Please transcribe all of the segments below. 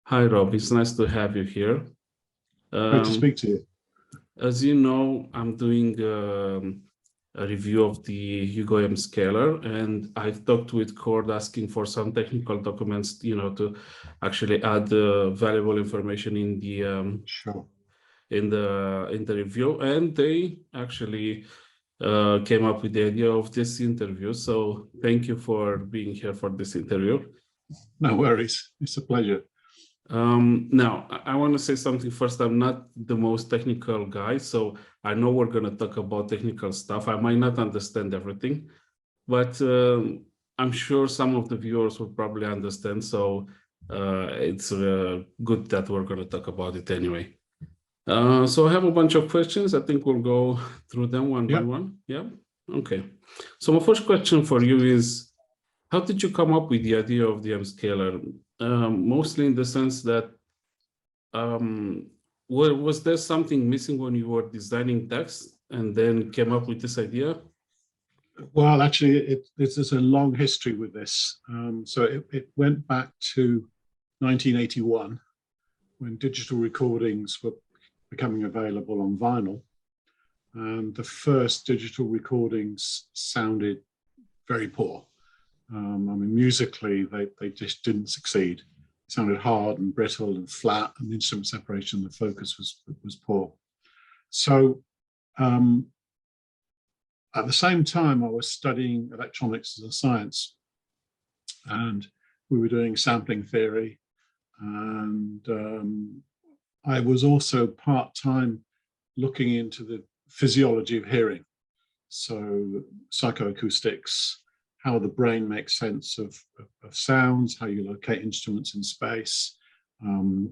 Hi, Rob. It's nice to have you here. Great to Um, speak to you. as you know, I'm doing a review of the Hugo M Scaler, and I've talked with Chord asking for some technical documents, to actually add valuable information in the Sure. in the review, and they actually came up with the idea of this interview. So thank you for being here for this interview. No worries. It's a pleasure. Now, I want to say something first. I'm not the most technical guy, so I know we're going to talk about technical stuff. I might not understand everything, but I'm sure some of the viewers will probably understand. So it's good that we're going to talk about it anyway. So I have a bunch of questions. I think we'll go through them one by one. Yeah. Okay. So my first question for you is, how did you come up with the idea of the M scaler? Mostly in the sense that was there something missing when you were designing text and then came up with this idea? Well, actually, there's a long history with this. So it went back to 1981 when digital recordings were becoming available on vinyl. And the first digital recordings sounded very poor. I mean, musically, they just didn't succeed. It sounded hard and brittle and flat, and the instrument separation, the focus was poor. So at the same time, I was studying electronics as a science, and we were doing sampling theory, and I was also part-time looking into the physiology of hearing, so psychoacoustics, how the brain makes sense of sounds, how you locate instruments in space,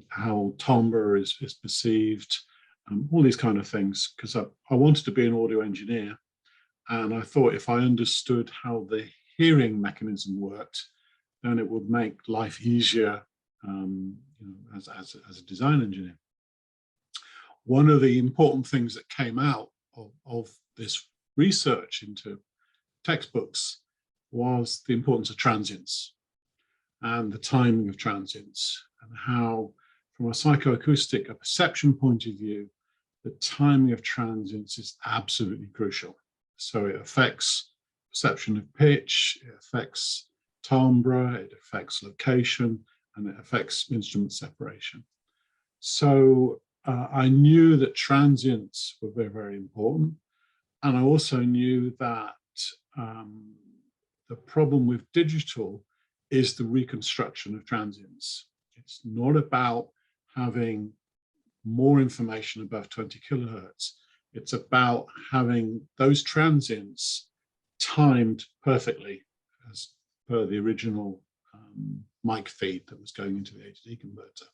how timbre is perceived, all these kind of things, because I wanted to be an audio engineer. And I thought if I understood how the hearing mechanism worked, then it would make life easier as a design engineer. One of the important things that came out of this research into textbooks was the importance of transients and the timing of transients, and how, from a psychoacoustic, a perception point of view, the timing of transients is absolutely crucial. So it affects perception of pitch, it affects timbre, it affects location, and it affects instrument separation. So I knew that transients were very, very important. And I also knew that the problem with digital is the reconstruction of transients. It's not about having more information above 20 kilohertz. It's about having those transients timed perfectly as per the original mic feed that was going into the A to D converter.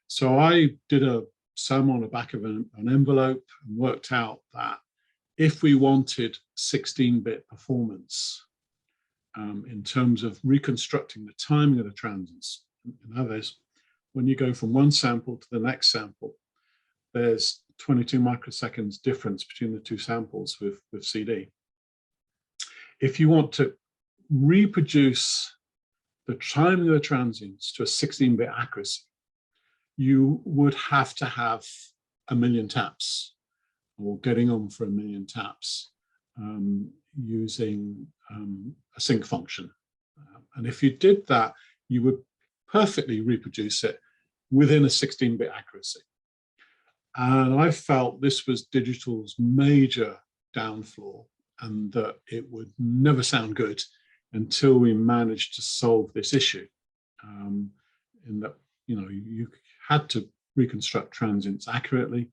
So I did a sum on the back of an envelope and worked out that if we wanted 16-bit performance in terms of reconstructing the timing of the transients, in others, when you go from one sample to the next sample, there's 22 microseconds difference between the two samples with CD. If you want to reproduce the timing of the transients to a 16-bit accuracy, you would have to have 1 million taps, or getting on for 1 million taps, using a sync function. And if you did that, you would perfectly reproduce it within a 16-bit accuracy. And I felt this was digital's major downfall, and that it would never sound good until we managed to solve this issue. In that, you had to reconstruct transients accurately,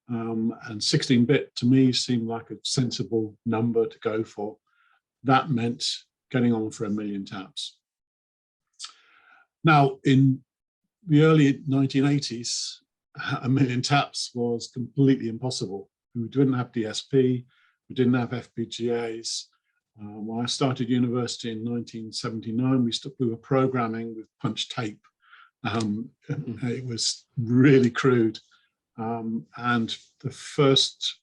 and 16-bit to me seemed like a sensible number to go for. That meant getting on for 1 million taps. Now, in the early 1980s, 1 million taps was completely impossible. We didn't have DSP, we didn't have FPGAs. When I started university in 1979, we were programming with punch tape. It was really crude. And the first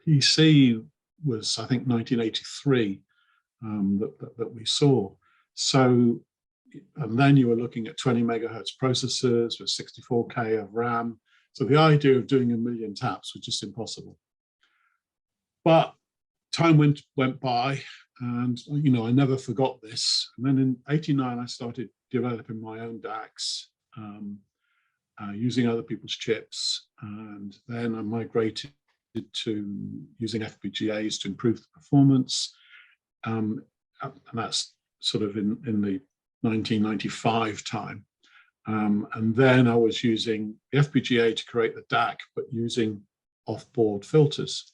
PC was, I think, 1983 that we saw. So, and then you were looking at 20 megahertz processors with 64K of RAM. So the idea of doing 1 million taps was just impossible. But time went by, and I never forgot this. And then in '89, I started developing my own DACs, using other people's chips, and then I migrated to using FPGAs to improve the performance, and that's sort of in the 1995 time. And then I was using the FPGA to create the DAC, but using off-board filters.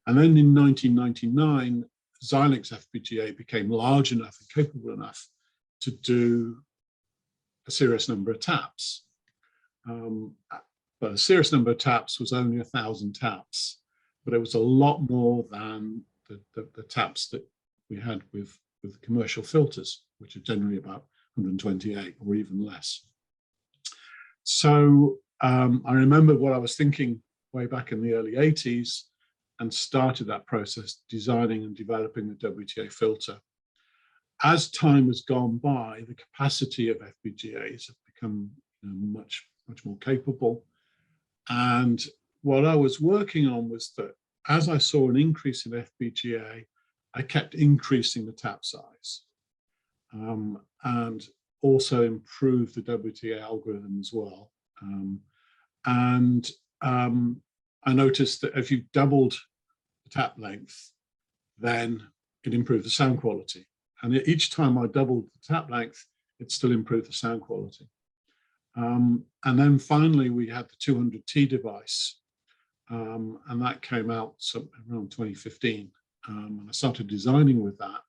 And then in 1999, Xilinx FPGA became large enough and capable enough to do a serious number of taps. But a serious number of taps was only 1,000 taps, but it was a lot more than the taps that we had with commercial filters, which are generally about 128 or even less. So I remember what I was thinking way back in the early 80s, and started that process, designing and developing the WTA filter. As time has gone by, the capacity of FPGAs have become much more capable. And what I was working on was that as I saw an increase in FPGA, I kept increasing the tap size, and also improved the WTA algorithm as well. I noticed that if you doubled the tap length, then it improved the sound quality. And each time I doubled the tap length, it still improved the sound quality. And then finally, we had the 200T device, and that came out around 2015. And I started designing with that,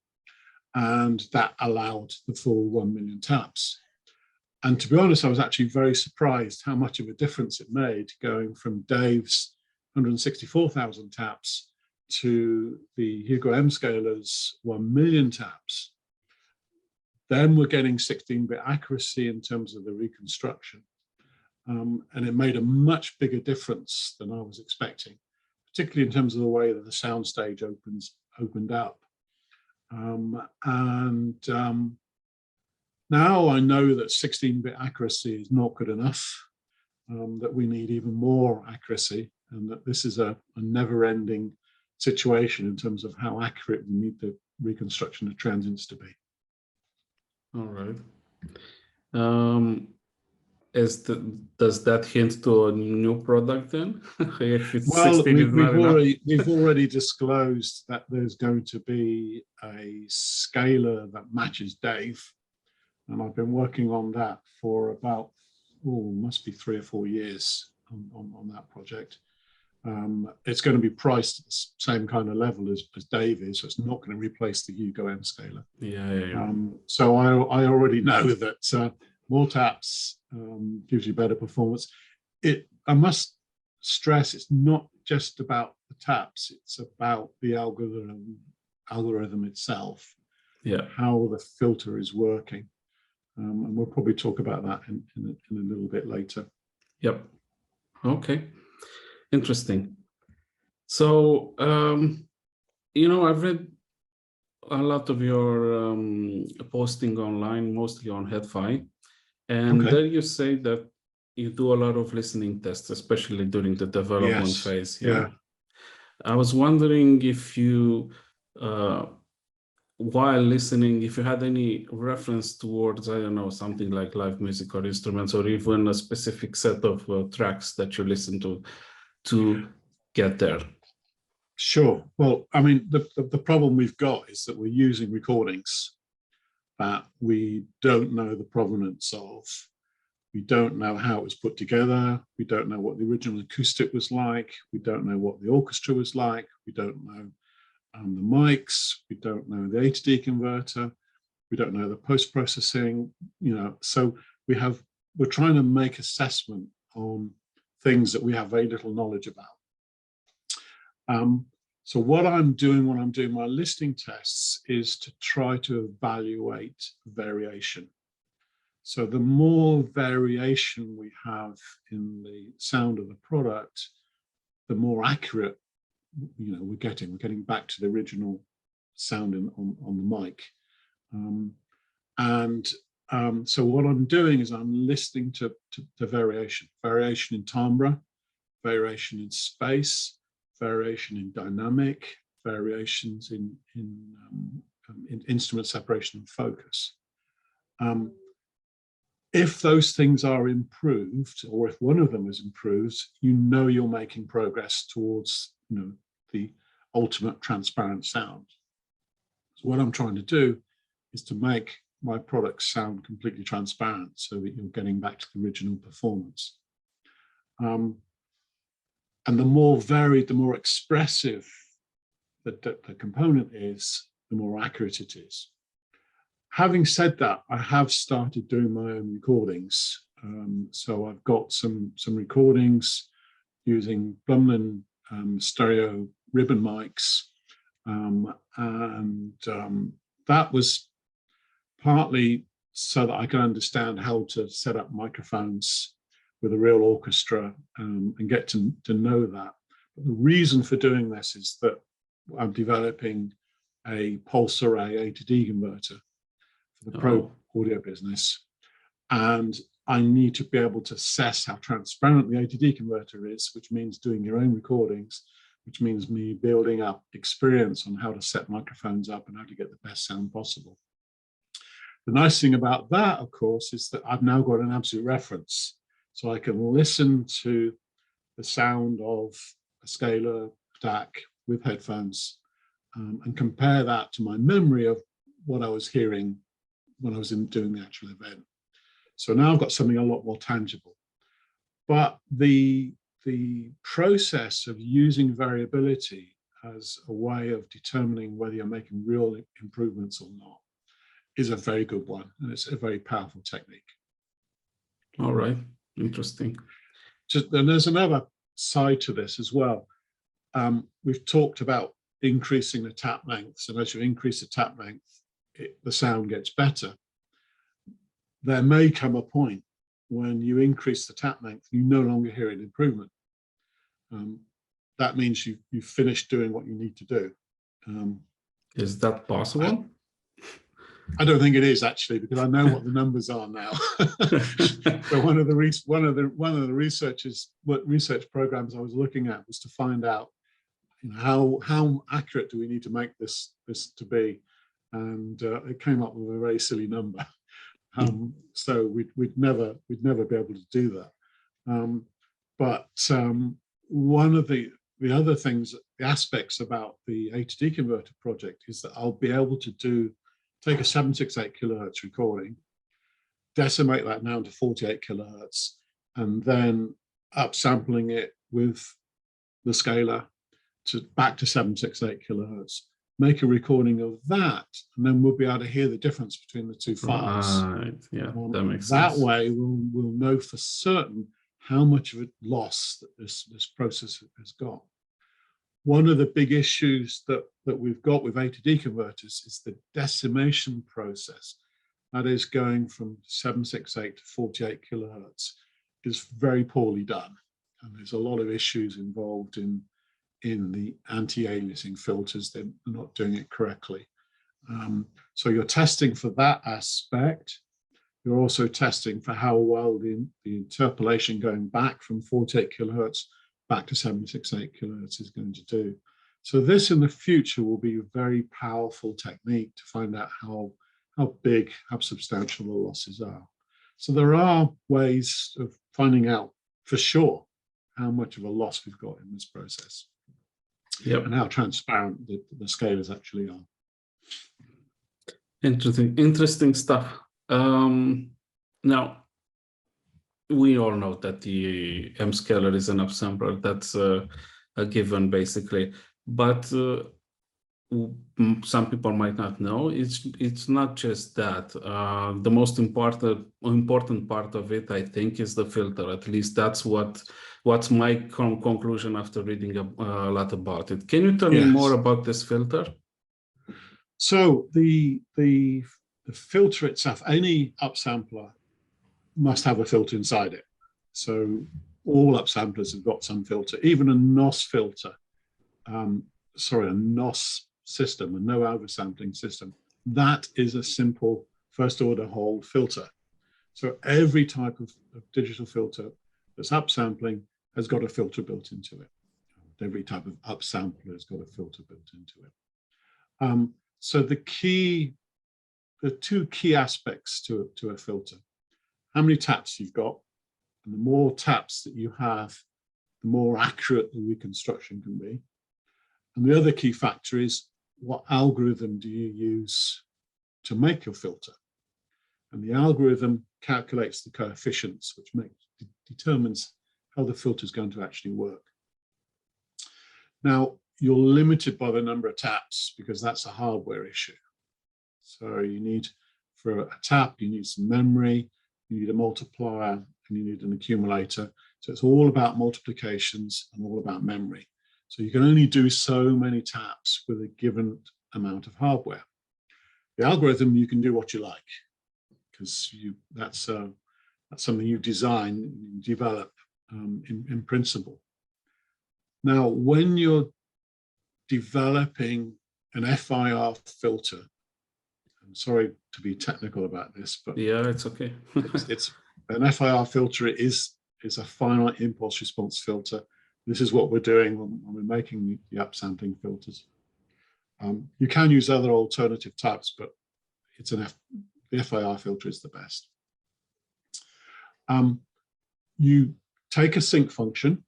and that allowed the full 1 million taps. And to be honest, I was actually very surprised how much of a difference it made, going from Dave's 164,000 taps to the Hugo M Scaler's 1 million taps. Then we're getting 16-bit accuracy in terms of the reconstruction. And it made a much bigger difference than I was expecting, particularly in terms of the way that the soundstage opened up. Now I know that 16-bit accuracy is not good enough, that we need even more accuracy, and that this is a never-ending situation in terms of how accurate we need the reconstruction of transients to be. All right. Does that hint to a new product then? If it's well, 16 is not enough? we've already disclosed that there's going to be a scaler that matches Dave, and I've been working on that for about, must be 3 or 4 years on that project. It's going to be priced at the same kind of level as Dave is, so it's not going to replace the Hugo M Scaler. Yeah. So I already know that more taps gives you better performance. I must stress, it's not just about the taps, it's about the algorithm itself, how the filter is working. And we'll probably talk about that in a little bit later. Yep. Okay. Interesting. So, I've read a lot of your posting online, mostly on HeadFi, and there you say that you do a lot of listening tests, especially during the development phase. Yeah. I was wondering if you, while listening, if you had any reference towards, I don't know, something like live music or instruments, or even a specific set of tracks that you listen to get there. Sure. Well, I mean, the problem we've got is that we're using recordings that we don't know the provenance of. We don't know how it was put together. We don't know what the original acoustic was like. We don't know what the orchestra was like. We don't know the mics. We don't know the A to D converter. We don't know the post-processing, so we're trying to make assessment on things that we have very little knowledge about. So what I'm doing when I'm doing my listening tests is to try to evaluate variation. So the more variation we have in the sound of the product, the more accurate, we're getting back to the original sound on the mic. And So what I'm doing is I'm listening to variation in timbre, variation in space, variation in dynamic, variations in instrument separation and focus. If those things are improved, or if one of them is improved, you know you're making progress towards, you know, the ultimate transparent sound. So what I'm trying to do is to make my products sound completely transparent so that you're getting back to the original performance. And the more varied, the more expressive the component is, the more accurate it is. Having said that, I have started doing my own recordings. So I've got some recordings using Blumlin stereo ribbon mics. That was partly so that I can understand how to set up microphones with a real orchestra and get to know that. But the reason for doing this is that I'm developing a pulse array A to D converter for the pro audio business. And I need to be able to assess how transparent the A to D converter is, which means doing your own recordings, which means me building up experience on how to set microphones up and how to get the best sound possible. The nice thing about that, of course, is that I've now got an absolute reference. So I can listen to the sound of a scalar DAC with headphones and compare that to my memory of what I was hearing when I was doing the actual event. So now I've got something a lot more tangible. But the process of using variability as a way of determining whether you're making real improvements or not is a very good one, and it's a very powerful technique. All right, interesting. And there's another side to this as well. We've talked about increasing the tap lengths, and as you increase the tap length, the sound gets better. There may come a point when you increase the tap length, you no longer hear an improvement. That means you've finished doing what you need to do. Is that possible? I don't think it is, actually, because I know what the numbers are now. So one of the research programs I was looking at was to find out, you know, how accurate do we need to make this to be, and it came up with a very silly number. So we'd never be able to do that. But one of the other things, the aspects about the A to D converter project is that I'll be able to take a 768 kilohertz recording, decimate that down to 48 kilohertz, and then upsampling it with the scaler back to 768 kilohertz, make a recording of that, and then we'll be able to hear the difference between the two files. Right, yeah, that makes sense. That way we'll know for certain how much of a loss that this process has got. One of the big issues that we've got with A to D converters is the decimation process. That is, going from 768 to 48 kilohertz is very poorly done. And there's a lot of issues involved in the anti-aliasing filters. They're not doing it correctly. So you're testing for that aspect. You're also testing for how well the interpolation going back from 48 kilohertz back to 768 kilohertz is going to do. So this in the future will be a very powerful technique to find out how big, how substantial the losses are. So there are ways of finding out for sure how much of a loss we've got in this process. Yep. And how transparent the scalars actually are. Interesting stuff. Now, we all know that the M Scaler is an upsampler. That's a given, basically. But some people might not know. It's not just that. The most important part of it, I think, is the filter. At least that's what's my conclusion after reading a lot about it. Can you tell me more about this filter? So the filter itself, any upsampler must have a filter inside it. So all upsamplers have got some filter, even a NOS filter, a NOS system, a no oversampling system. That is a simple first order hold filter. So every type of digital filter that's upsampling has got a filter built into it. Every type of upsampler has got a filter built into it. So the two key aspects to a filter: how many taps you've got, and the more taps that you have, the more accurate the reconstruction can be. And the other key factor is, what algorithm do you use to make your filter? And the algorithm calculates the coefficients, which determines how the filter is going to actually work. Now, you're limited by the number of taps because that's a hardware issue. So you need, for a tap, you need some memory, you need a multiplier, and you need an accumulator. So it's all about multiplications and all about memory. So you can only do so many taps with a given amount of hardware. The algorithm, you can do what you like, because that's something you design, you develop in principle. Now, when you're developing an FIR filter, I'm sorry to be technical about this, but yeah, it's okay. it's an FIR filter is a finite impulse response filter. This is what we're doing when we're making the upsampling filters. You can use other alternative types, but it's the FIR filter is the best. You take a sync function,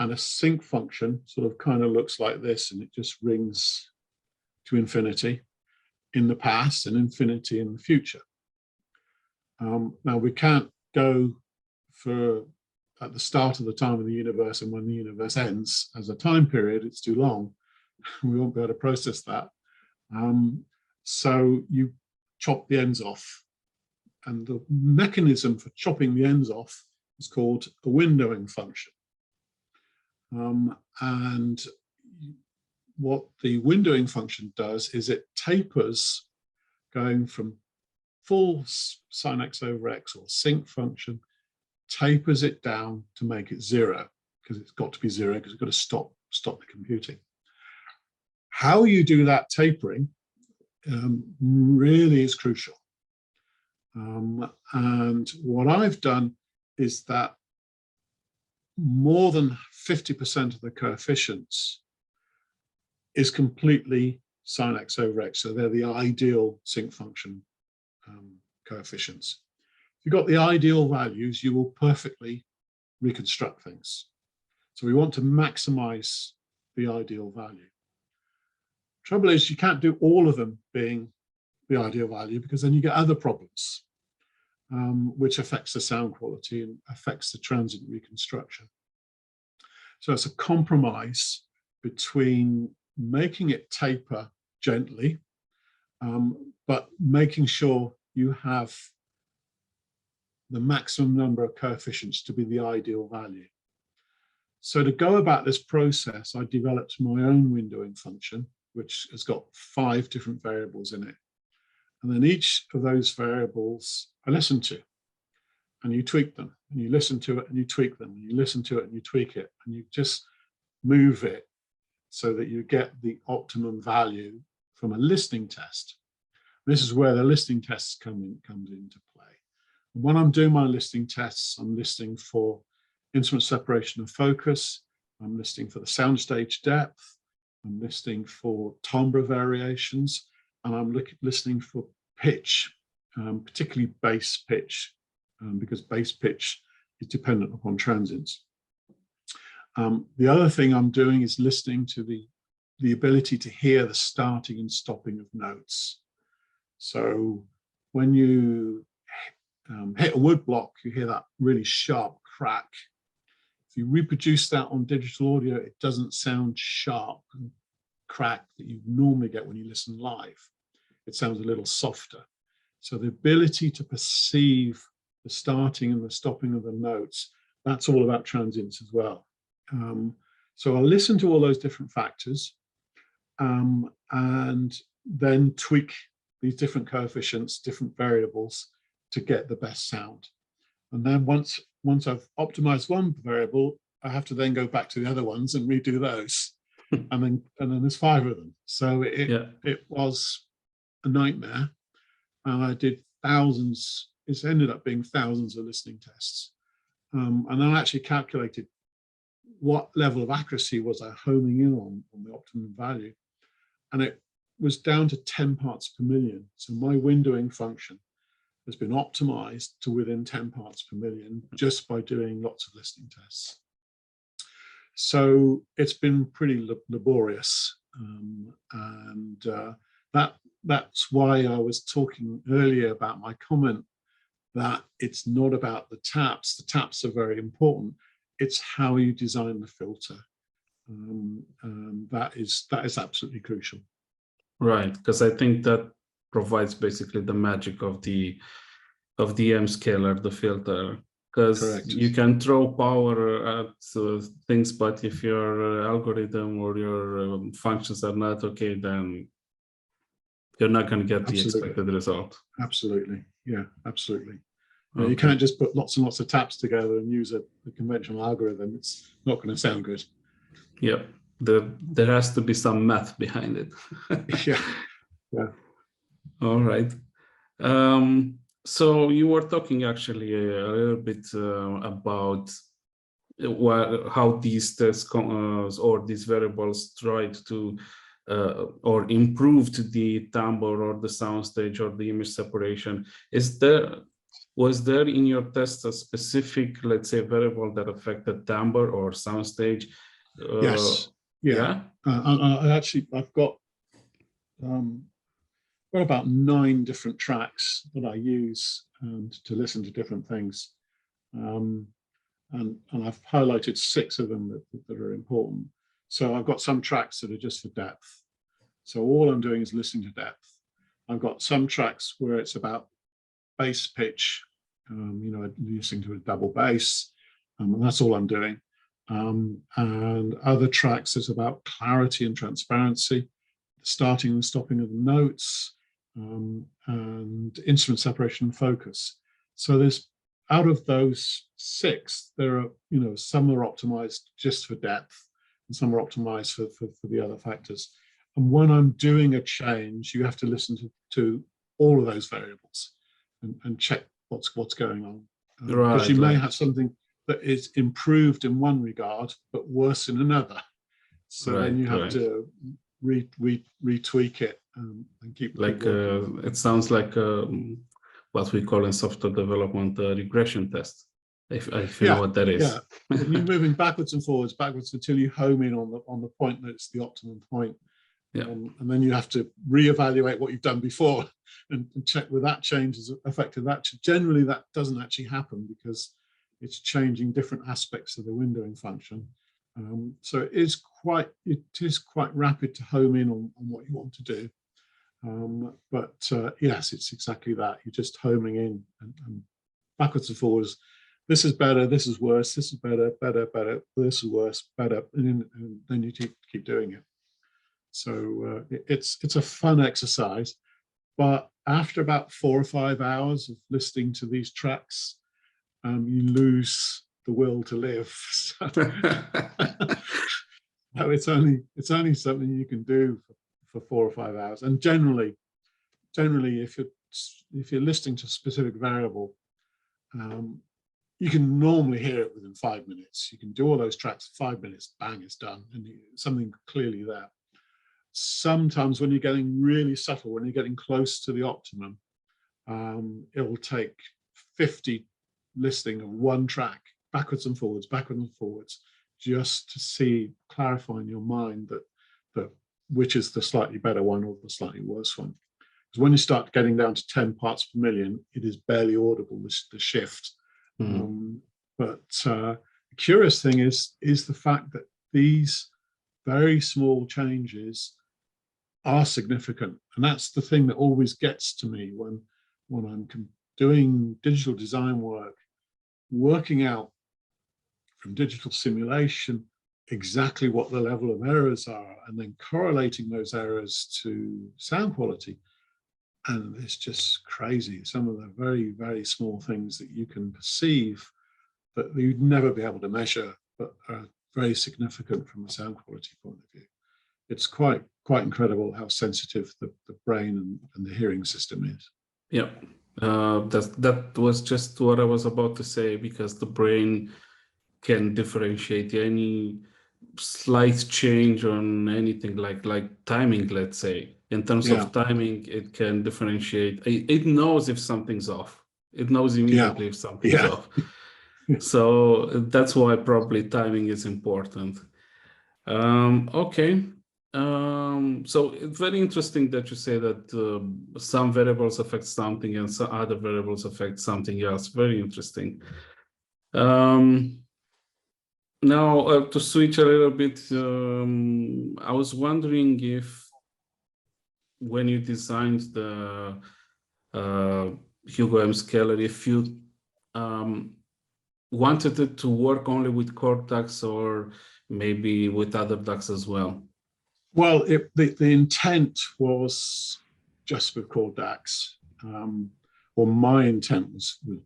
and a sync function sort of kind of looks like this, and it just rings to infinity in the past and infinity in the future. Now, we can't go for at the start of the time of the universe and when the universe ends as a time period. It's too long. We won't be able to process that. So you chop the ends off. And the mechanism for chopping the ends off is called a windowing function. And what the windowing function does is it tapers, going from full sin x over x, or sync function, tapers it down to make it 0, because it's got to be 0, because it's got to stop the computing. How you do that tapering really is crucial. And what I've done is that more than 50% of the coefficients is completely sin x over x. So they're the ideal sync function coefficients. If you've got the ideal values, you will perfectly reconstruct things. So we want to maximize the ideal value. Trouble is, you can't do all of them being the ideal value, because then you get other problems, which affects the sound quality and affects the transient reconstruction. So it's a compromise between making it taper gently, but making sure you have the maximum number of coefficients to be the ideal value. So to go about this process, I developed my own windowing function, which has got 5 different variables in it. And then each of those variables I listen to, and you tweak them, and you listen to it and you tweak them, and you listen to it and you tweak it, and you just move it so that you get the optimum value from a listening test. This is where the listening tests comes into play. And when I'm doing my listening tests, I'm listening for instrument separation and focus, I'm listening for the soundstage depth, I'm listening for timbre variations, and I'm listening for pitch, particularly bass pitch, because bass pitch is dependent upon transients. The other thing I'm doing is listening to the ability to hear the starting and stopping of notes. So when you hit a wood block, you hear that really sharp crack. If you reproduce that on digital audio, it doesn't sound sharp and crack that you normally get when you listen live. It sounds a little softer. So the ability to perceive the starting and the stopping of the notes, that's all about transients as well. So I'll listen to all those different factors and then tweak these different coefficients, different variables to get the best sound. And then once I've optimized one variable, I have to then go back to the other ones and redo those. and then there's 5 of them. So it was a nightmare. and I did thousands. It's ended up being thousands of listening tests. And then I actually calculated what level of accuracy was I homing in on the optimum value. And it was down to 10 parts per million. So my windowing function has been optimized to within 10 parts per million just by doing lots of listening tests. So it's been pretty laborious. That's why I was talking earlier about my comment that it's not about the taps. The taps are very important. It's how you design the filter. That is absolutely crucial. Right, because I think that provides basically the magic of the M scaler, the filter. Because you can throw power at things, but if your algorithm or your functions are not okay, then you're not going to get the expected result. Absolutely, yeah, absolutely. Okay. You can't just put lots and lots of taps together and use a conventional algorithm. It's not going to sound good. Yeah, there has to be some math behind it. Yeah. All right. So you were talking actually a little bit about how these tests or these variables tried to or improved the timbre or the soundstage or the image separation. Was there in your test a specific, let's say, variable that affected timbre or soundstage? Yes. Yeah. I've got about 9 different tracks that I use to listen to different things. And I've highlighted 6 of them that are important. So I've got some tracks that are just for depth. So all I'm doing is listening to depth. I've got some tracks where it's about bass pitch, listening to a double bass, and that's all I'm doing. And other tracks is about clarity and transparency, the starting and stopping of the notes, and instrument separation and focus. So there's, out of those 6, there are, some are optimized just for depth and some are optimized for the other factors. And when I'm doing a change, you have to listen to all of those variables and check what's going on. Because you may have something that is improved in one regard, but worse in another. So then you have to retweak it and keep working. It sounds like what we call in software development a regression test, if you know what that is. Yeah, you're moving backwards until you home in on the point that's the optimum point. Yeah. And then you have to reevaluate what you've done before and check whether that change has affected that. Generally, that doesn't actually happen because it's changing different aspects of the windowing function. So it is quite rapid to home in on what you want to do. Yes, it's exactly that. You're just homing in and backwards and forwards. This is better, this is worse, this is better, this is worse, better, and then you keep doing it. So it's a fun exercise, but after about 4 or 5 hours of listening to these tracks, you lose the will to live. So it's only something you can do for 4 or 5 hours. And generally, if you're listening to a specific variable, you can normally hear it within 5 minutes. You can do all those tracks, 5 minutes, bang, it's done, and something clearly there. Sometimes when you're getting really subtle, when you're getting close to the optimum, it will take 50 listening of one track, backwards and forwards, just to see, clarify in your mind that which is the slightly better one or the slightly worse one. Because when you start getting down to 10 parts per million, it is barely audible, the shift. But the curious thing is the fact that these very small changes are significant. And that's the thing that always gets to me when I'm doing digital design work, working out from digital simulation exactly what the level of errors are and then correlating those errors to sound quality. And it's just crazy. Some of the very, very small things that you can perceive that you'd never be able to measure, but are very significant from a sound quality point of view. It's quite incredible how sensitive the brain and the hearing system is. Yeah, that was just what I was about to say, because the brain can differentiate any slight change on anything like timing, let's say. In terms Yeah, of timing, it can differentiate. It knows if something's off. It knows yeah, immediately if something's yeah, off. So that's why probably timing is important. Okay. So it's very interesting that you say that some variables affect something and some other variables affect something else. Very interesting. Now, to switch a little bit, I was wondering if when you designed the Hugo M Scaler, if you wanted it to work only with Chord DACs or maybe with other DACs as well. Well, the intent was just with Chord DACs, or my intent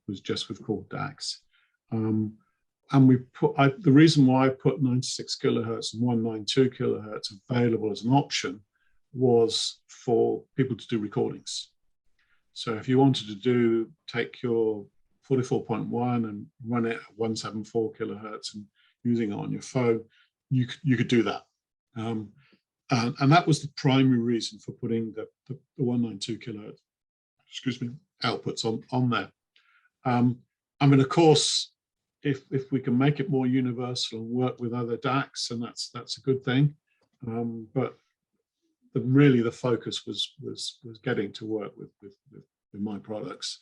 was just with Chord DACs. And we put the reason why I put 96 kilohertz and 192 kilohertz available as an option was for people to do recordings. So if you wanted to take your 44.1 and run it at 174 kilohertz and using it on your phone, you could do that. And that was the primary reason for putting the 192 kilohertz, outputs on there. I mean, of course, if we can make it more universal and work with other DACs, and that's a good thing. But really the focus was getting to work with my products,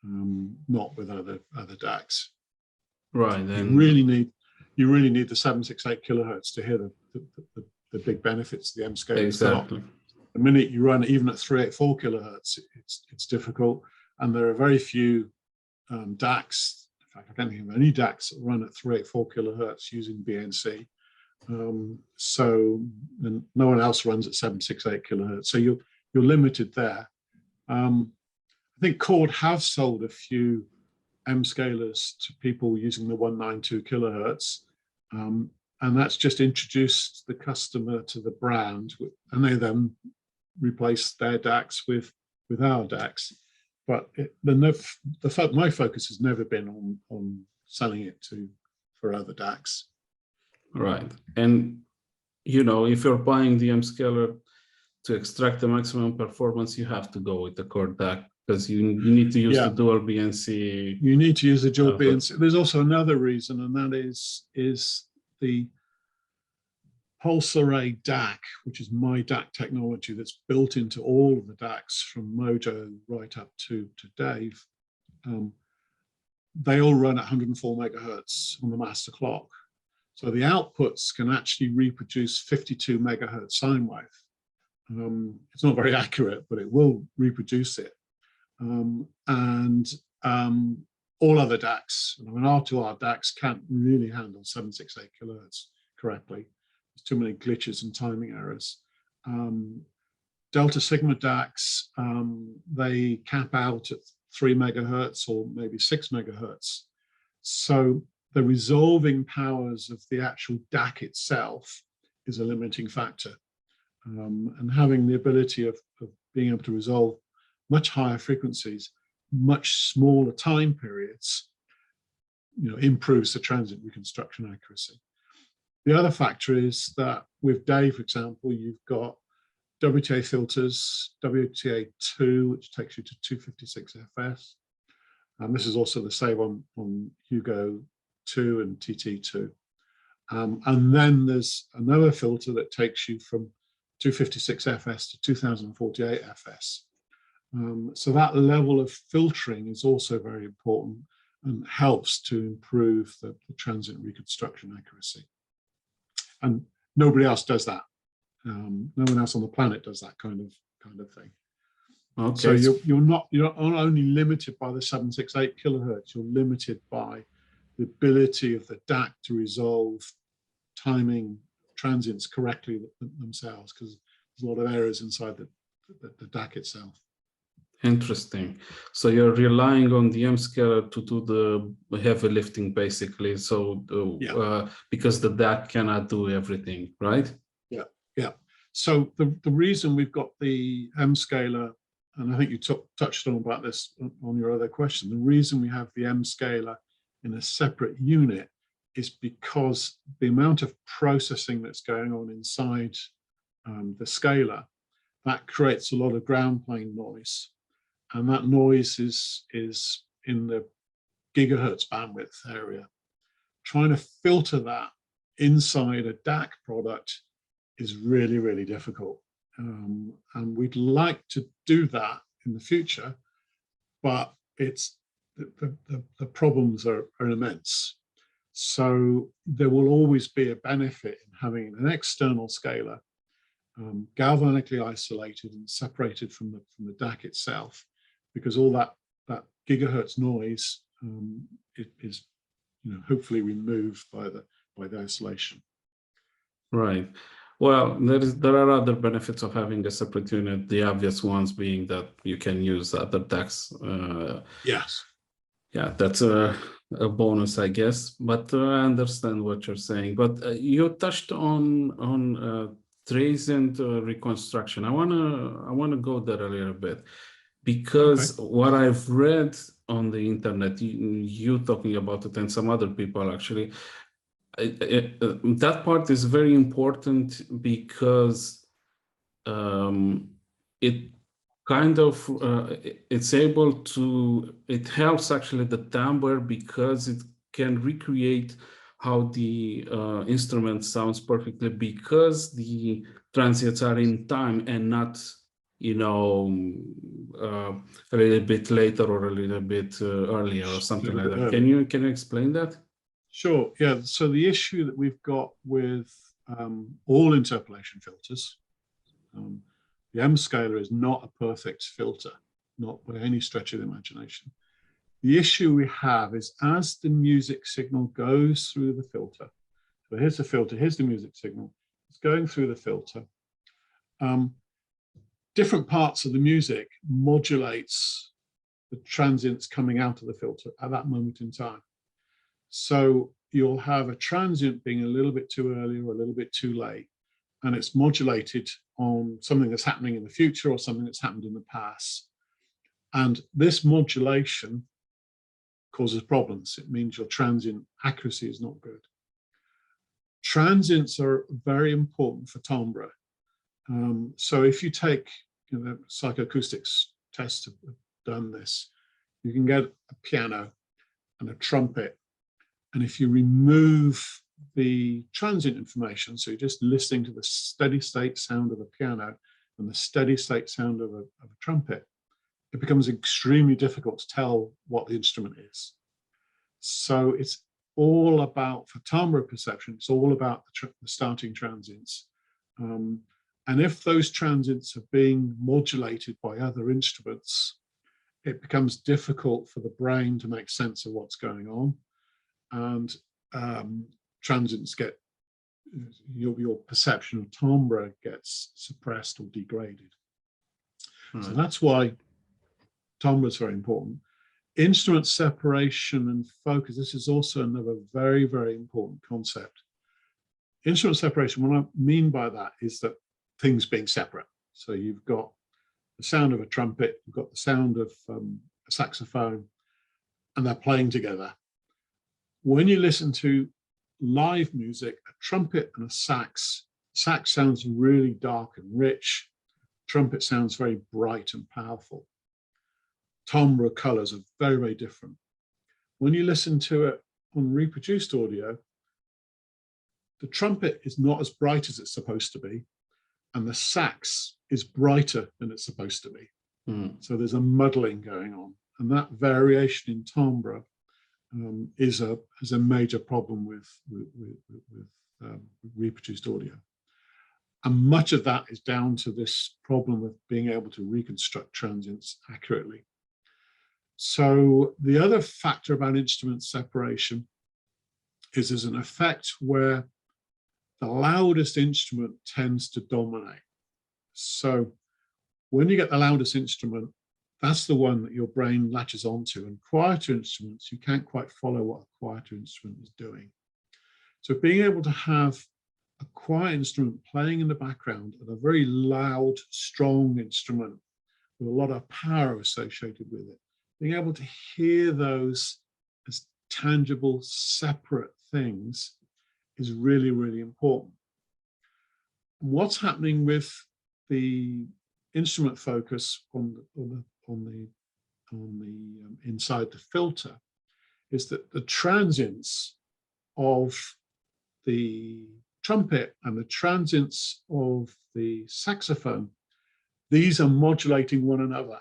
not with other DACs. Right. You really need the 768 kilohertz to hear the big benefits the M Scaler has got. Exactly. The minute you run even at 384 kilohertz, it's difficult, and there are very few DACs. In fact, I don't think of any DACs that run at 384 kilohertz using BNC. So and no one else runs at 768 kilohertz. So you're limited there. I think Chord have sold a few M Scalers to people using the 192 kilohertz. And that's just introduced the customer to the brand, and they then replace their DACs with our DACs. But my focus has never been on selling it for other DACs. Right. And, you know, if you're buying the M Scaler to extract the maximum performance, you have to go with the Chord DAC, because you need to use the dual BNC. You need to use the dual BNC. There's also another reason, and that is the pulse array DAC, which is my DAC technology that's built into all of the DACs from Mojo right up to Dave. They all run at 104 megahertz on the master clock. So the outputs can actually reproduce 52 megahertz sine wave. It's not very accurate, but it will reproduce it. And all other DACs, I mean, R2R DACs can't really handle 768 kilohertz correctly. There's too many glitches and timing errors. Delta Sigma DACs, they cap out at 3 megahertz or maybe 6 megahertz. So the resolving powers of the actual DAC itself is a limiting factor. And having the ability of being able to resolve much higher frequencies, much smaller time periods, improves the transient reconstruction accuracy. The other factor is that with Dave, for example, you've got WTA filters, WTA2, which takes you to 256 FS. And this is also the same on Hugo 2 and TT2. And then there's another filter that takes you from 256 FS to 2048 FS. So that level of filtering is also very important and helps to improve the transient reconstruction accuracy. And nobody else does that. No one else on the planet does that kind of thing. Okay. So you're not only limited by the 768 kilohertz, you're limited by the ability of the DAC to resolve timing transients correctly themselves, because there's a lot of errors inside the DAC itself. Interesting. So you're relying on the M Scaler to do the heavy lifting, basically. So because the DAC cannot do everything, right? Yeah. So the reason we've got the M Scaler and I think you touched on about this on your other question, the reason we have the M scaler in a separate unit is because the amount of processing that's going on inside the scaler, that creates a lot of ground plane noise. And that noise is in the gigahertz bandwidth area. Trying to filter that inside a DAC product is really, really difficult. And we'd like to do that in the future, but it's the problems are immense. So there will always be a benefit in having an external scaler, galvanically isolated and separated from the DAC itself, because all that gigahertz noise is hopefully removed by the isolation. Right. Well, there are other benefits of having a separate unit. The obvious ones being that you can use other DACs. Yes. Yeah, that's a bonus, I guess. But I understand what you're saying. But you touched on transient reconstruction. I wanna go there a little bit, because what I've read on the internet, you talking about it and some other people actually, that part is very important, because it kind of it helps actually the timbre, because it can recreate how the instrument sounds perfectly, because the transients are in time and not a little bit later or a little bit earlier or something like that. Can you explain that? Sure. Yeah. So the issue that we've got with all interpolation filters, the M scaler is not a perfect filter, not by any stretch of the imagination. The issue we have is as the music signal goes through the filter, so here's the filter, here's the music signal, it's going through the filter. Different parts of the music modulates the transients coming out of the filter at that moment in time. So you'll have a transient being a little bit too early or a little bit too late, and it's modulated on something that's happening in the future or something that's happened in the past. And this modulation causes problems. It means your transient accuracy is not good. Transients are very important for timbre. So if you take, the psychoacoustics tests have done this, you can get a piano and a trumpet, and if you remove the transient information, so you're just listening to the steady state sound of a piano and the steady state sound of a trumpet, it becomes extremely difficult to tell what the instrument is. So it's all about, for timbre perception, it's all about the starting transients. And if those transients are being modulated by other instruments, it becomes difficult for the brain to make sense of what's going on. And transients get, your perception of timbre gets suppressed or degraded. So that's why timbre is very important. Instrument separation and focus, this is also another very, very important concept. Instrument separation, what I mean by that is that things being separate. So you've got the sound of a trumpet, you've got the sound of a saxophone, and they're playing together. When you listen to live music, a trumpet and a sax sounds really dark and rich. Trumpet sounds very bright and powerful. Timbre colors are very, very different. When you listen to it on reproduced audio, the trumpet is not as bright as it's supposed to be, and the sax is brighter than it's supposed to be. So there's a muddling going on, and that variation in timbre is a major problem with reproduced audio. And much of that is down to this problem of being able to reconstruct transients accurately. So the other factor about instrument separation is there's an effect where the loudest instrument tends to dominate. So when you get the loudest instrument, that's the one that your brain latches onto, and quieter instruments, you can't quite follow what a quieter instrument is doing. So being able to have a quiet instrument playing in the background and a very loud, strong instrument with a lot of power associated with it. Being able to hear those as tangible, separate things is really, really important. What's happening with the instrument focus on the inside the filter is that the transients of the trumpet and the transients of the saxophone, these are modulating one another.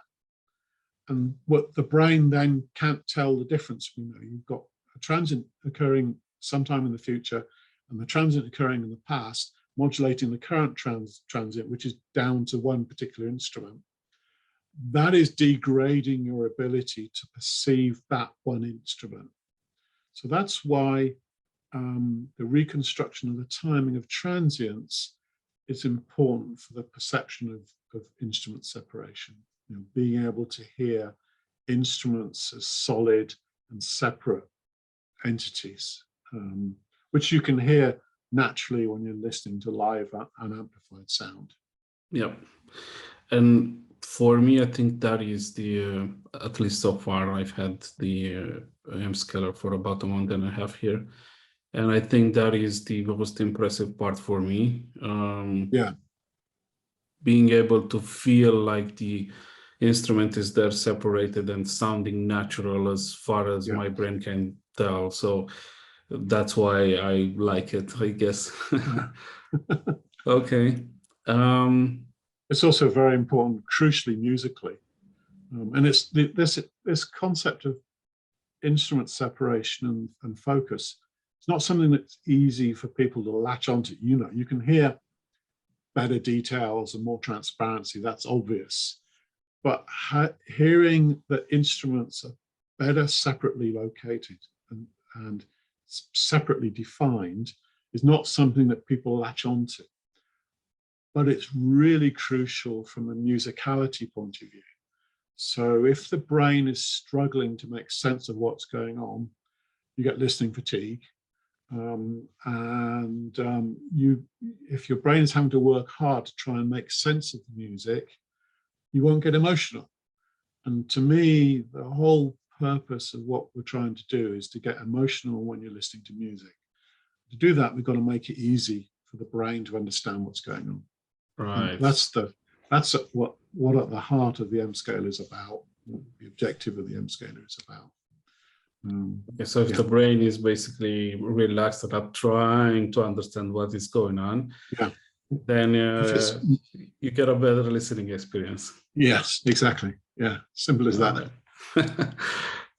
And what the brain then can't tell the difference. You know, you've got a transient occurring sometime in the future and the transient occurring in the past, modulating the current transient, which is down to one particular instrument. That is degrading your ability to perceive that one instrument. So that's why the reconstruction of the timing of transients is important for the perception of instrument separation. You know, being able to hear instruments as solid and separate entities, which you can hear naturally when you're listening to live unamplified sound. Yeah, and for me, I think that is the at least so far I've had the M Scaler for about a month and a half here, and I think that is the most impressive part for me. Yeah, being able to feel like the instrument is there separated and sounding natural as far as my brain can tell. So that's why I like it, I guess. Okay. It's also very important, crucially musically, and it's this concept of instrument separation and focus. It's not something that's easy for people to latch onto. You know, you can hear better details and more transparency. That's obvious, but hearing that instruments are better separately located and separately defined is not something that people latch onto. But it's really crucial from a musicality point of view. So if the brain is struggling to make sense of what's going on, you get listening fatigue. If your brain is having to work hard to try and make sense of the music, you won't get emotional. And to me, the whole purpose of what we're trying to do is to get emotional when you're listening to music. To do that, we've got to make it easy for the brain to understand what's going on. Right. And that's what at the heart of the M Scaler is about. What the objective of the M Scaler is about. So if the brain is basically relaxed and not trying to understand what is going on, then you get a better listening experience. Yes, exactly. Yeah, simple as that.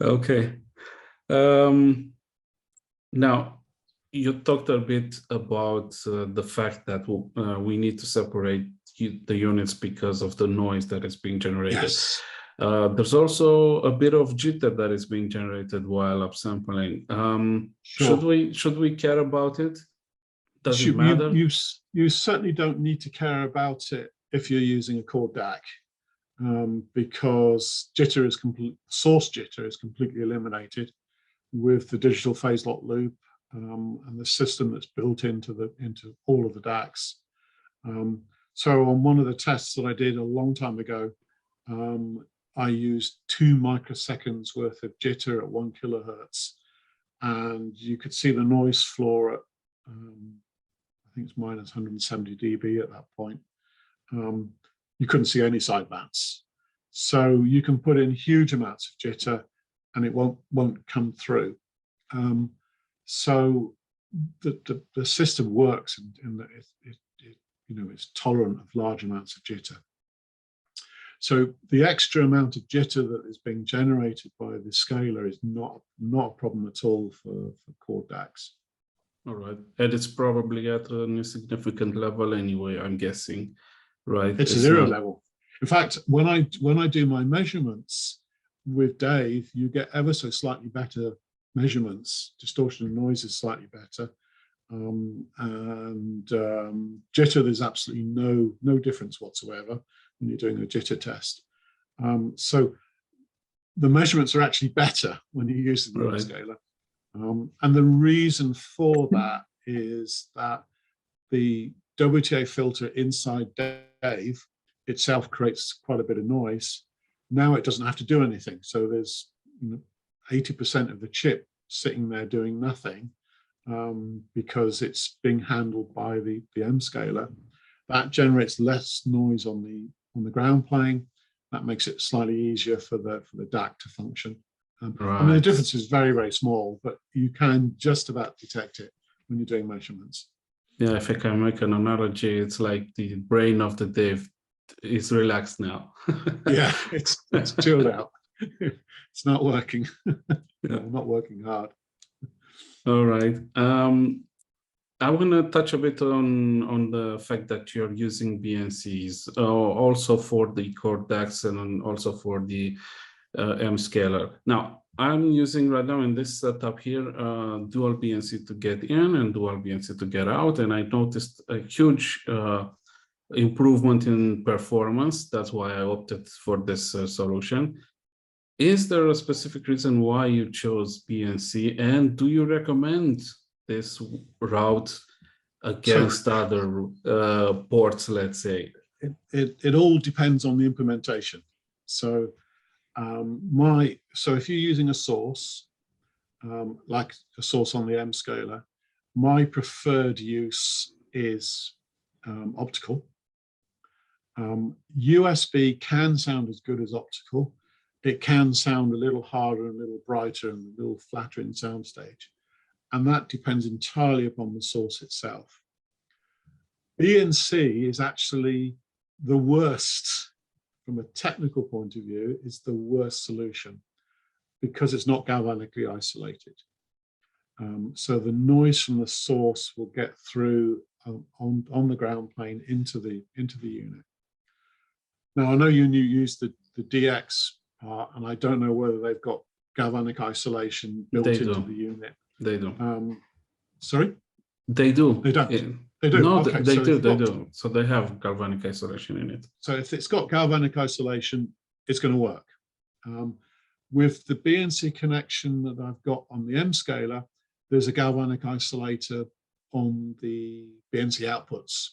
Okay. Now, you talked a bit about the fact that we need to separate the units because of the noise that is being generated. Yes. There's also a bit of jitter that is being generated while upsampling. Sure. Should we care about it? Does it matter? You certainly don't need to care about it if you're using a chord DAC, because jitter is source jitter is completely eliminated with the digital phase lock loop. And the system that's built into all of the DACs. So on one of the tests that I did a long time ago, I used 2 microseconds worth of jitter at 1 kilohertz, and you could see the noise floor at I think it's minus 170 dB at that point. You couldn't see any sidebands, so you can put in huge amounts of jitter, and it won't come through. So the system works in that it's tolerant of large amounts of jitter. So the extra amount of jitter that is being generated by the scaler is not a problem at all for chord DACs. All right, and it's probably at an insignificant level anyway, I'm guessing, right? It's a 0 level. In fact, when I do my measurements with Dave, you get ever so slightly better measurements. Distortion and noise is slightly better, and jitter, there's absolutely no difference whatsoever when you're doing a jitter test. So the measurements are actually better when you use the M Scaler, and the reason for that is that the WTA filter inside Dave itself creates quite a bit of noise. Now it doesn't have to do anything. So there's 80% of the chip sitting there doing nothing because it's being handled by the M scaler. That generates less noise on the ground plane. That makes it slightly easier for the DAC to function. Right. I mean, the difference is very, very small, but you can just about detect it when you're doing measurements. Yeah, if I can make an analogy, it's like the brain of the dev is relaxed now. Yeah, it's chilled out. It's not working. Yeah. Not working hard. All right. I want to touch a bit on the fact that you're using BNCs also for the chord DACs and also for the M scaler. Now, I'm using right now in this setup here dual BNC to get in and dual BNC to get out, and I noticed a huge improvement in performance. That's why I opted for this solution. Is there a specific reason why you chose BNC, and do you recommend this route against other ports, let's say? It all depends on the implementation. So so if you're using a source, like a source on the M scaler, my preferred use is optical. USB can sound as good as optical. It can sound a little harder and a little brighter and a little flatter in soundstage. And that depends entirely upon the source itself. BNC is actually the worst, from a technical point of view, is the worst solution because it's not galvanically isolated. So the noise from the source will get through on the ground plane into the unit. Now, I know you used the DX part, and I don't know whether they've got galvanic isolation built into the unit. They do. Sorry? They do. They don't. Yeah. They do. No, okay, they so do. They do. So they have galvanic isolation in it. So if it's got galvanic isolation, it's going to work. With the BNC connection that I've got on the M scaler, there's a galvanic isolator on the BNC outputs.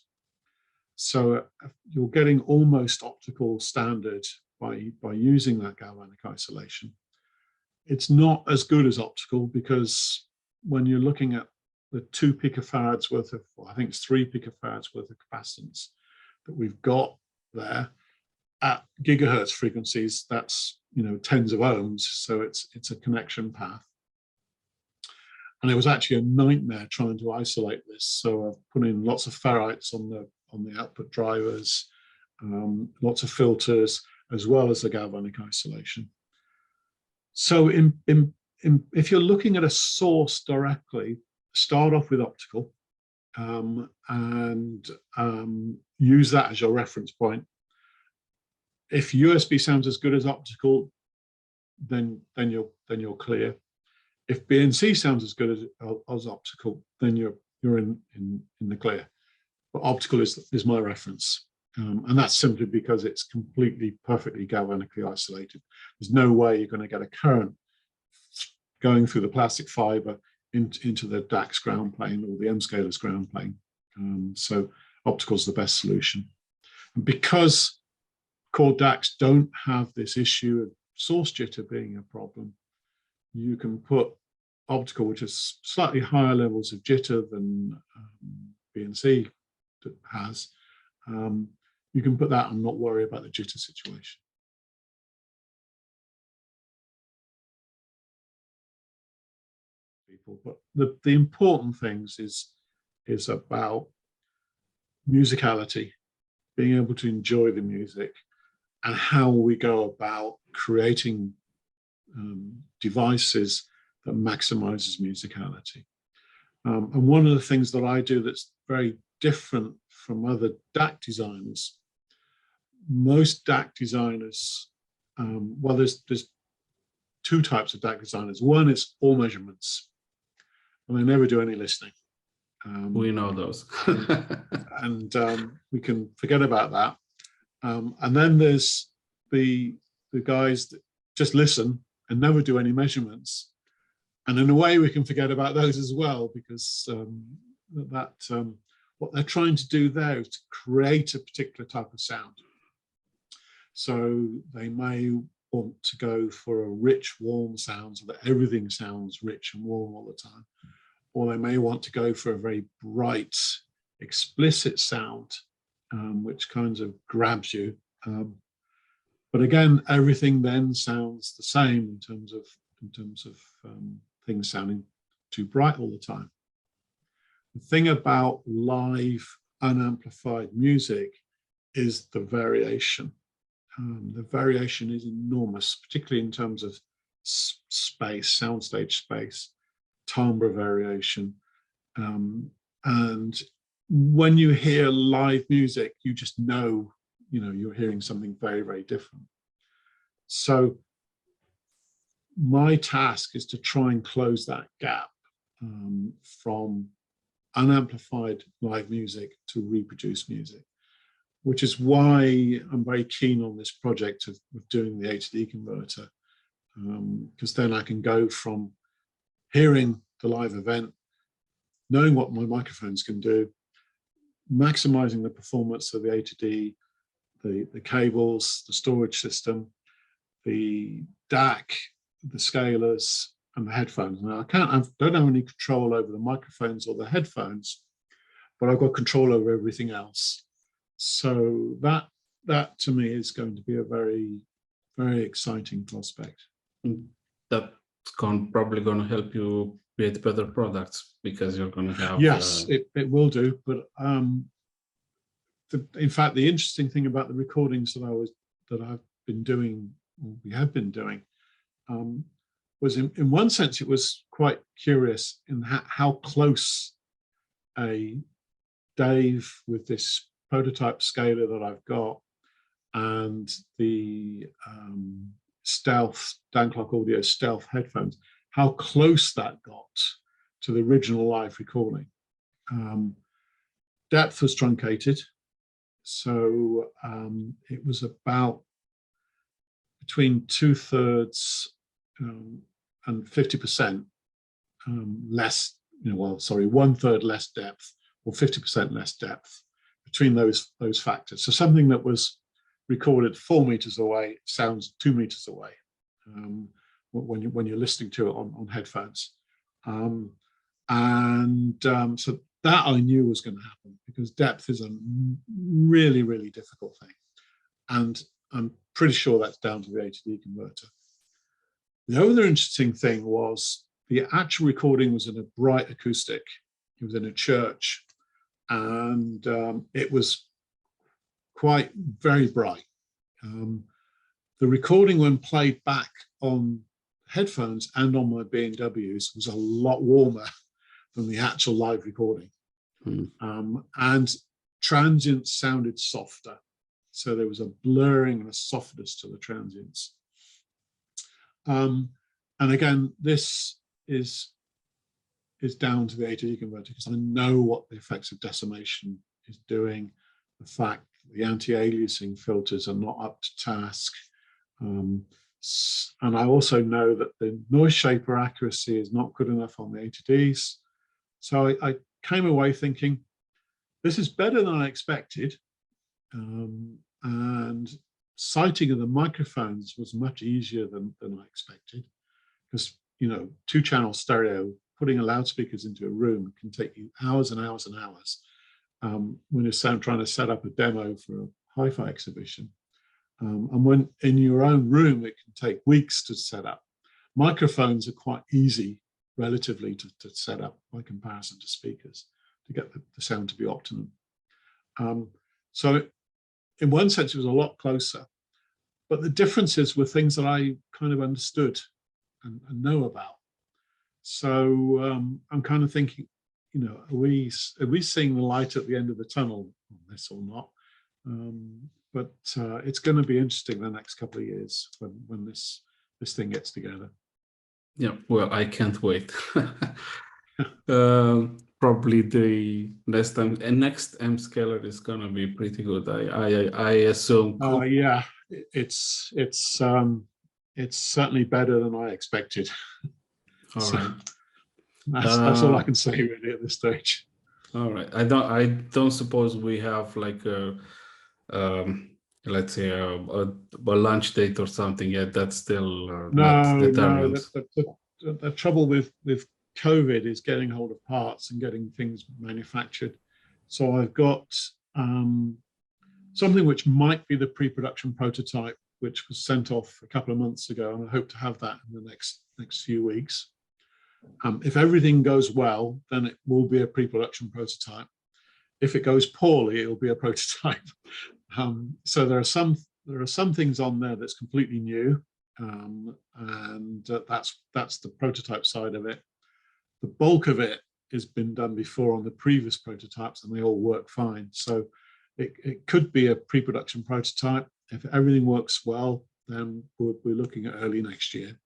So you're getting almost optical standard by using that galvanic isolation. It's not as good as optical because when you're looking at the 2 picofarads worth of, well, I think it's 3 picofarads worth of capacitance that we've got there at gigahertz frequencies, that's tens of ohms, so it's a connection path. And it was actually a nightmare trying to isolate this. So I've put in lots of ferrites on the output drivers, lots of filters, as well as the galvanic isolation. So if you're looking at a source directly, start off with optical and use that as your reference point. If USB sounds as good as optical, then you're clear. If BNC sounds as good as optical, then you're in the clear. But optical is my reference. And that's simply because it's completely, perfectly galvanically isolated. There's no way you're going to get a current going through the plastic fiber into the DAC's ground plane or the M scaler's ground plane. So optical is the best solution. And because chord DACs don't have this issue of source jitter being a problem, you can put optical, which is slightly higher levels of jitter than BNC has. You can put that and not worry about the jitter situation. But the important things is about musicality, being able to enjoy the music, and how we go about creating devices that maximizes musicality. And one of the things that I do that's very different from other DAC designers, most DAC designers, well, there's 2 types of DAC designers. One is all measurements, and they never do any listening. We know those. And we can forget about that. And then there's the guys that just listen and never do any measurements. And in a way, we can forget about those as well, because what they're trying to do there is to create a particular type of sound. So they may want to go for a rich, warm sound so that everything sounds rich and warm all the time. Or they may want to go for a very bright, explicit sound, which kind of grabs you. But again, everything then sounds the same in terms of things sounding too bright all the time. The thing about live unamplified music is the variation. The variation is enormous, particularly in terms of space, soundstage space, timbre variation. And when you hear live music, you just know, you're hearing something very, very different. So my task is to try and close that gap from unamplified live music to reproduced music, which is why I'm very keen on this project of doing the A to D converter, because then I can go from hearing the live event, knowing what my microphones can do, maximizing the performance of the A to D, the cables, the storage system, the DAC, the scalers, and the headphones. Now, I don't have any control over the microphones or the headphones, but I've got control over everything else. So that to me is going to be a very, very exciting prospect. That's probably going to help you create better products, because you're going to have... Yes, it will do. But in fact, the interesting thing about the recordings that I've been doing, or we have been doing, was in one sense, it was quite curious in how close a Dave with this prototype scaler that I've got and the Stealth, Downclock Audio Stealth headphones, how close that got to the original live recording. Depth was truncated, so it was about between 2/3 and 50% less, 1/3 less depth or 50% less depth between those factors. So something that was recorded 4 meters away sounds 2 meters away when you're listening to it on headphones. So that I knew was going to happen, because depth is a really, really difficult thing. And I'm pretty sure that's down to the A to D converter. The other interesting thing was the actual recording was in a bright acoustic. It was in a church, and it was quite very bright. The recording, when played back on headphones and on my B&Ws, was a lot warmer than the actual live recording. And transients sounded softer. So there was a blurring and a softness to the transients. And again, this is down to the A to D converter, because I know what the effects of decimation is doing, the fact that the anti-aliasing filters are not up to task. And I also know that the noise shaper accuracy is not good enough on the A to Ds. So I came away thinking, this is better than I expected. And sighting of the microphones was much easier than I expected, because 2-channel stereo, putting a loudspeakers into a room can take you hours and hours and hours when you're trying to set up a demo for a hi-fi exhibition. And when in your own room, it can take weeks to set up. Microphones are quite easy relatively to set up by comparison to speakers, to get the sound to be optimum. So in one sense, it was a lot closer, but the differences were things that I kind of understood and know about. So I'm kind of thinking, are we seeing the light at the end of the tunnel on this or not? But it's going to be interesting the next couple of years when this thing gets together. Yeah, well, I can't wait. Probably the next M Scaler is going to be pretty good. I assume. Oh yeah, it's certainly better than I expected. All so right. That's all I can say really at this stage. All right. I don't suppose we have like a let's say a launch date or something yet. That's still not No, no. determined. The trouble with COVID is getting hold of parts and getting things manufactured. So I've got something which might be the pre-production prototype, which was sent off a couple of months ago, and I hope to have that in the next few weeks. If everything goes well, then it will be a pre-production prototype. If it goes poorly, it will be a prototype. So there are some things on there that's completely new, and that's the prototype side of it. The bulk of it has been done before on the previous prototypes, and they all work fine. So it could be a pre-production prototype. If everything works well, then we're looking at early next year.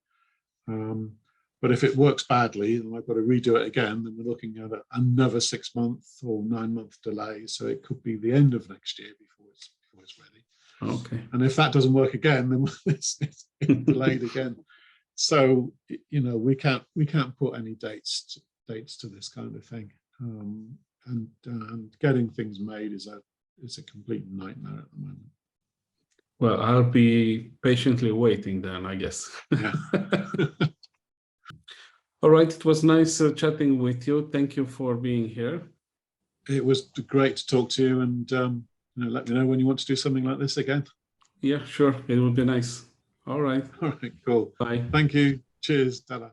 But if it works badly, then I've got to redo it again, then we're looking at another 6 month or 9 month delay. So it could be the end of next year before it's ready. Okay. And if that doesn't work again, then it's delayed again. So we can't put any dates to this kind of thing. And getting things made is a complete nightmare at the moment. Well, I'll be patiently waiting then, I guess. Yeah. All right. It was nice chatting with you. Thank you for being here. It was great to talk to you, and let me know when you want to do something like this again. Yeah, sure. It would be nice. All right. All right, cool. Bye. Thank you. Cheers. Ta-da.